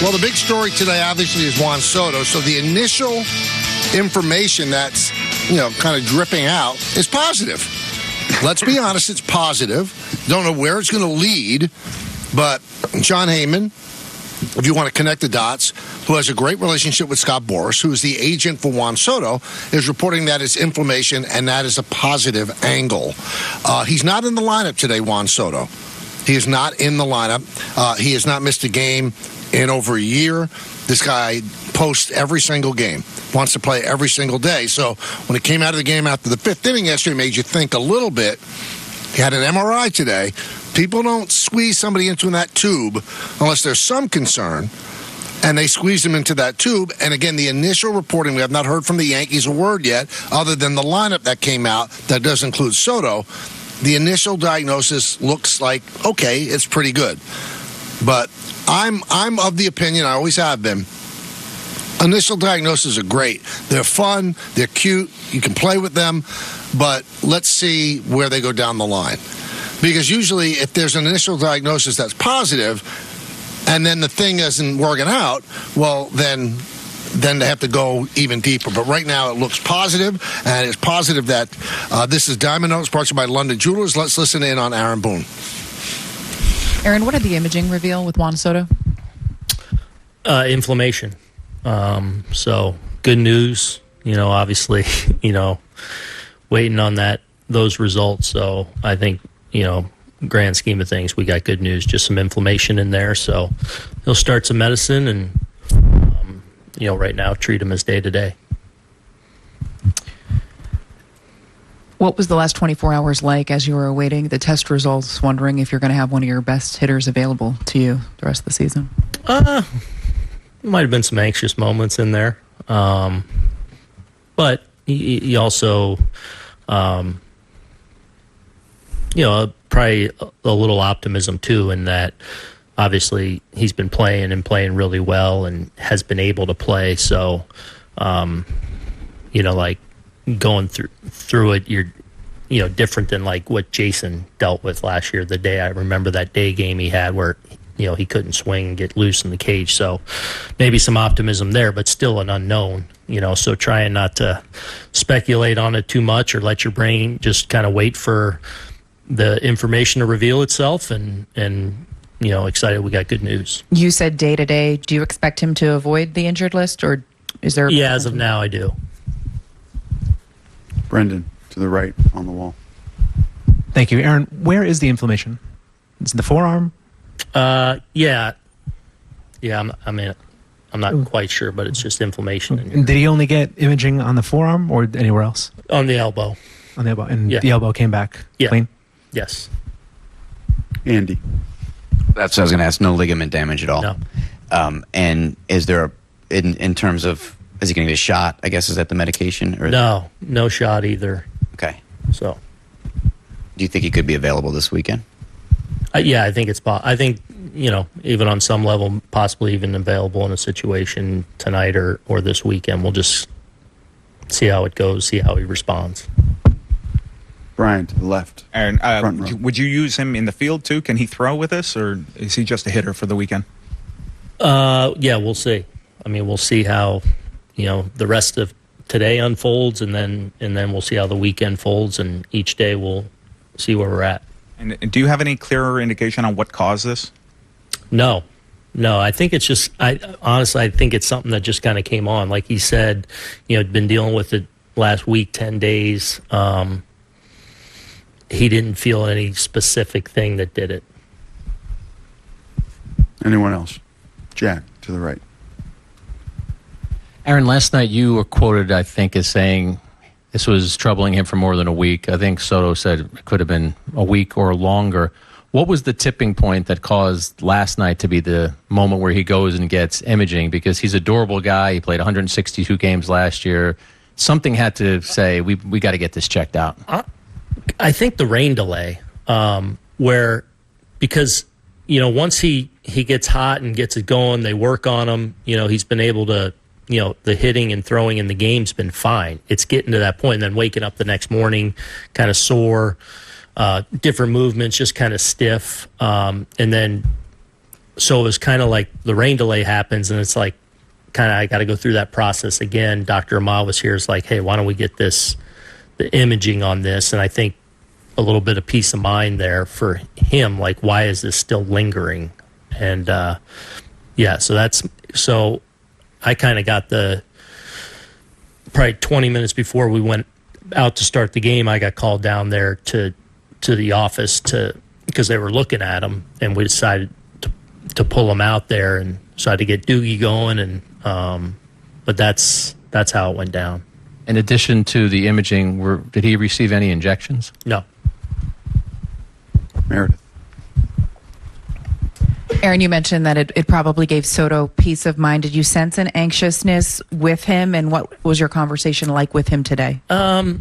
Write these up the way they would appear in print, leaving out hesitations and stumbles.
Well, the big story today, obviously, is Juan Soto. So the initial information that's, kind of dripping out is positive. Let's be honest, it's positive. Don't know where it's going to lead, but John Heyman, if you want to connect the dots, who has a great relationship with Scott Boras, who is the agent for Juan Soto, is reporting that it's inflammation, and that is a positive angle. He's not in the lineup today, Juan Soto. He is not in the lineup. He has not missed a game in over a year. This guy posts every single game, wants to play every single day. So when it came out of the game after the fifth inning yesterday, it made you think a little bit. He had an MRI today. People don't squeeze somebody into that tube unless there's some concern, and they squeeze him into that tube. And again, the initial reporting, we have not heard from the Yankees a word yet, other than the lineup that came out that does include Soto. The initial diagnosis looks like, okay, it's pretty good. But I'm of the opinion, I always have been, initial diagnoses are great. They're fun, they're cute, you can play with them, but let's see where they go down the line. Because usually if there's an initial diagnosis that's positive and then the thing isn't working out, well, then they have to go even deeper. But right now it looks positive, and it's positive that this is Diamond Notes, brought to you by London Jewelers. Let's listen in on Aaron Boone. Aaron, what did the imaging reveal with Juan Soto? Inflammation. So good news, obviously, waiting on those results. So I think, grand scheme of things, we got good news, just some inflammation in there. So he'll start some medicine and, right now treat him as day to day. What was the last 24 hours like as you were awaiting the test results, wondering if you're going to have one of your best hitters available to you the rest of the season? Might have been some anxious moments in there. But he also, probably a little optimism too, in that obviously he's been playing really well and has been able to play. So, like going through it, you're, different than like what Jason dealt with last year. The day, I remember that day game he had where, he couldn't swing and get loose in the cage. So maybe some optimism there, but still an unknown, so trying not to speculate on it too much or let your brain just kind of wait for the information to reveal itself, and excited we got good news. You said day to day. Do you expect him to avoid the injured list, or is there? Yeah, as of now, I do. Brendan, to the right on the wall. Thank you. Aaron, where is the inflammation? It's in the forearm? Yeah. I'm not quite sure, but it's just inflammation in here. And did he only get imaging on the forearm or anywhere else? On the elbow. On the elbow. And the elbow came back clean? Yes. Andy. That's what I was going to ask. No ligament damage at all. No. And is there in terms of, is he going to get a shot? I guess, is that the medication? Or no shot either. Okay. So, do you think he could be available this weekend? I think I think, even on some level, possibly even available in a situation tonight or this weekend. We'll just see how it goes, see how he responds. Brian, to the left. Aaron, would you use him in the field too? Can he throw with us, or is he just a hitter for the weekend? Yeah, we'll see. We'll see how, the rest of today unfolds, and then we'll see how the weekend folds, and each day we'll see where we're at. And do you have any clearer indication on what caused this? No. I think it's just, honestly, I think it's something that just kind of came on. Like he said, been dealing with it last week, 10 days. He didn't feel any specific thing that did it. Anyone else? Jack, to the right. Aaron, last night you were quoted, I think, as saying this was troubling him for more than a week. I think Soto said it could have been a week or longer. What was the tipping point that caused last night to be the moment where he goes and gets imaging? Because he's a durable guy. He played 162 games last year. Something had to say, we got to get this checked out. I think the rain delay, because once he gets hot and gets it going, they work on him. He's been able to, the hitting and throwing in the game's been fine. It's getting to that point, and then waking up the next morning kind of sore, different movements, just kind of stiff. And then so it was kind of like the rain delay happens, and it's like kind of I got to go through that process again. Dr. Ahmad was here. It's like, hey, why don't we get the imaging on this? And I think a little bit of peace of mind there for him. Like, why is this still lingering? And so I kind of got probably 20 minutes before we went out to start the game, I got called down there to the office because they were looking at him, and we decided to pull him out there, and so I had to get Doogie going, and but that's how it went down. In addition to the imaging, did he receive any injections? No. Meredith. Aaron, you mentioned that it probably gave Soto peace of mind. Did you sense an anxiousness with him, and what was your conversation like with him today? Not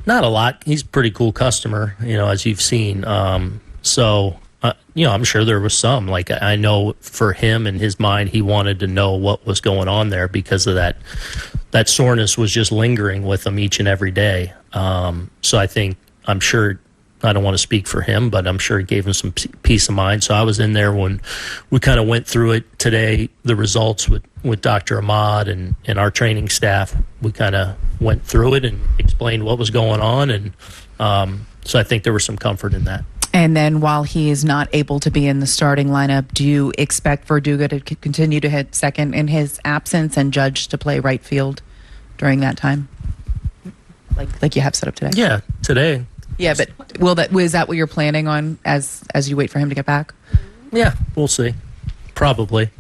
a lot. He's a pretty cool customer, as you've seen. I'm sure there was some. Like, I know for him in his mind, he wanted to know what was going on there because of that soreness was just lingering with him each and every day. So I'm sure, I don't want to speak for him, but I'm sure it gave him some peace of mind. So I was in there when we kind of went through it today, the results with Dr. Ahmad and our training staff. We kind of went through it and explained what was going on. And so I think there was some comfort in that. And then while he is not able to be in the starting lineup, do you expect Verdugo to continue to hit second in his absence and Judge to play right field during that time? Like you have set up today? Yeah, today. Yeah, but is that what you're planning on as you wait for him to get back? Yeah, we'll see. Probably.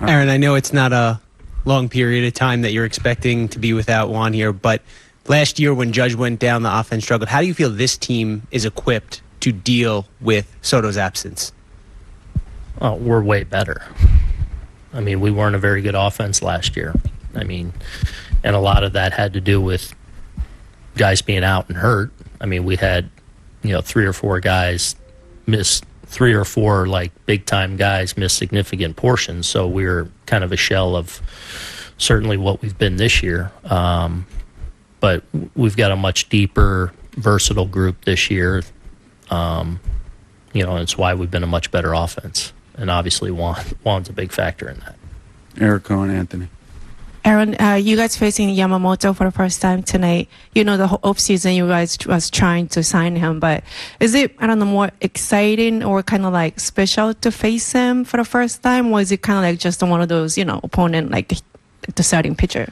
Aaron, I know it's not a long period of time that you're expecting to be without Juan here, but last year when Judge went down, the offense struggled. How do you feel this team is equipped to deal with Soto's absence? Oh, we're way better. I mean, we weren't a very good offense last year. I mean, and a lot of that had to do with guys being out and hurt. I mean, we had, 3 or 4 guys miss, 3 or 4 like big time guys miss significant portions. So we were kind of a shell of certainly what we've been this year. But we've got a much deeper, versatile group this year. And it's why we've been a much better offense. And obviously Juan's a big factor in that. Erica and Anthony. Aaron, you guys facing Yamamoto for the first time tonight. The whole offseason you guys was trying to sign him, but is it, more exciting or kind of like special to face him for the first time? Or is it kind of like just one of those, opponent, like the starting pitcher?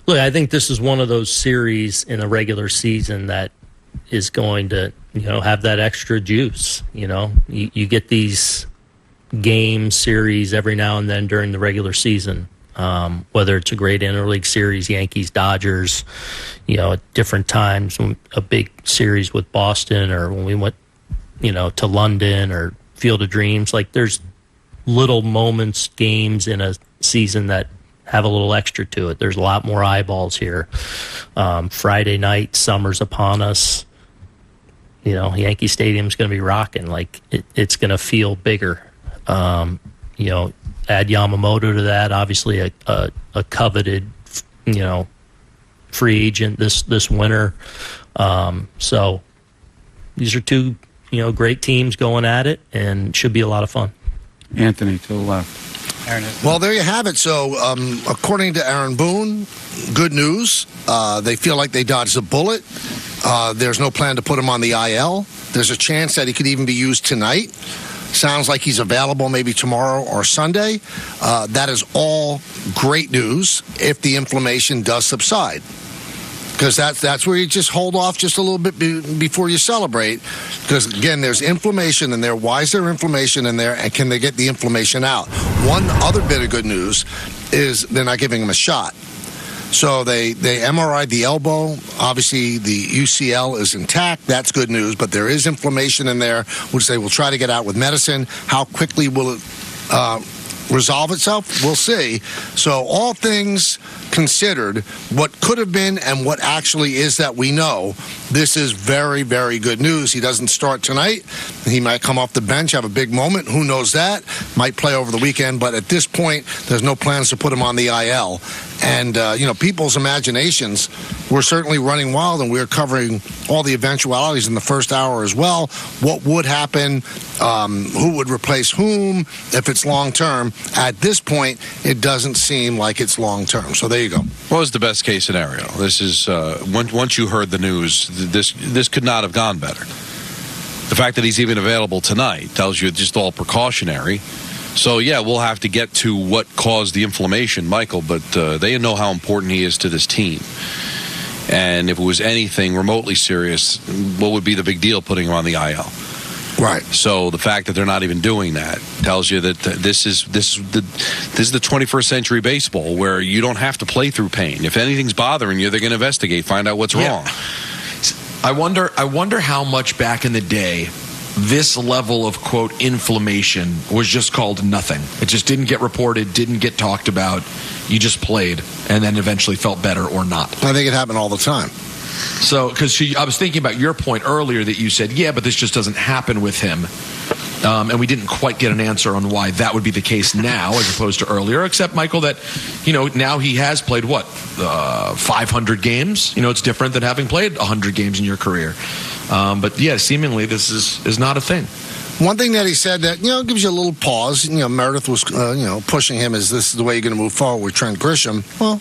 Look, I think this is one of those series in a regular season that is going to, have that extra juice. You get these game series every now and then during the regular season, whether it's a great interleague series, Yankees, Dodgers, at different times, a big series with Boston, or when we went, to London or Field of Dreams. Like, there's little moments, games in a season that have a little extra to it. There's a lot more eyeballs here. Friday night, summer's upon us. Yankee Stadium's going to be rocking. Like, it's going to feel bigger. Add Yamamoto to that, obviously a coveted, free agent this winter. So these are 2, great teams going at it, and should be a lot of fun. Anthony to the left. Well, there you have it. So, according to Aaron Boone, good news. They feel like they dodged a bullet. There's no plan to put him on the IL. There's a chance that he could even be used tonight. Sounds like he's available maybe tomorrow or Sunday. That is all great news if the inflammation does subside. Because that's where you just hold off just a little bit before you celebrate. Because, again, there's inflammation in there. Why is there inflammation in there? And can they get the inflammation out? One other bit of good news is they're not giving him a shot. So they MRI'd the elbow. Obviously, the UCL is intact. That's good news. But there is inflammation in there, which they will try to get out with medicine. How quickly will it resolve itself? We'll see. So all things considered, what could have been and what actually is that we know, this is very, very good news. He doesn't start tonight. He might come off the bench, have a big moment. Who knows that? Might play over the weekend. But at this point, there's no plans to put him on the IL. And, people's imaginations were certainly running wild, and we were covering all the eventualities in the first hour as well. What would happen, who would replace whom, if it's long-term. At this point, it doesn't seem like it's long-term. So there you go. What was the best-case scenario? This is, once you heard the news, this could not have gone better. The fact that he's even available tonight tells you it's just all precautionary. So, yeah, we'll have to get to what caused the inflammation, Michael, but they know how important he is to this team. And if it was anything remotely serious, what would be the big deal putting him on the IL? Right. So the fact that they're not even doing that tells you that this is the 21st century baseball, where you don't have to play through pain. If anything's bothering you, they're going to investigate, find out what's wrong. I wonder how much back in the day this level of, quote, inflammation was just called nothing. It just didn't get reported, didn't get talked about. You just played and then eventually felt better or not. I think it happened all the time. So, because I was thinking about your point earlier that you said, yeah, but this just doesn't happen with him. And we didn't quite get an answer on why that would be the case now as opposed to earlier, except, Michael, that, now he has played, 500 games? It's different than having played 100 games in your career. But, yeah, seemingly this is not a thing. One thing that he said that, gives you a little pause. Meredith was, pushing him as this is the way you're going to move forward with Trent Grisham. Well,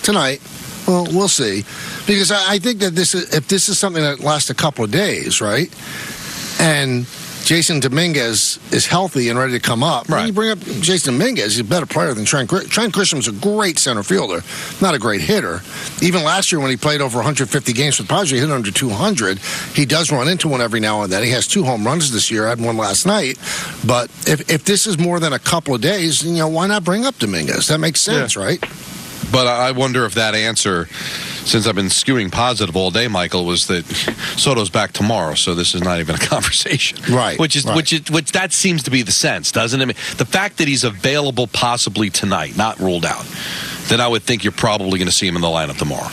tonight. Well, we'll see. Because I think that if this is something that lasts a couple of days, right? And Jason Dominguez is healthy and ready to come up. Right. When you bring up Jason Dominguez, he's a better player than Trent Grisham. Trent Grisham's a great center fielder, not a great hitter. Even last year when he played over 150 games for the Padres, he hit under 200. He does run into one every now and then. He has 2 home runs this year. I had one last night. But if this is more than a couple of days, why not bring up Dominguez? That makes sense, right? But I wonder if that answer, since I've been skewing positive all day, Michael, was that Soto's back tomorrow, so this is not even a conversation. Right. Which that seems to be the sense, doesn't it? I mean, the fact that he's available possibly tonight, not ruled out, then I would think you're probably going to see him in the lineup tomorrow.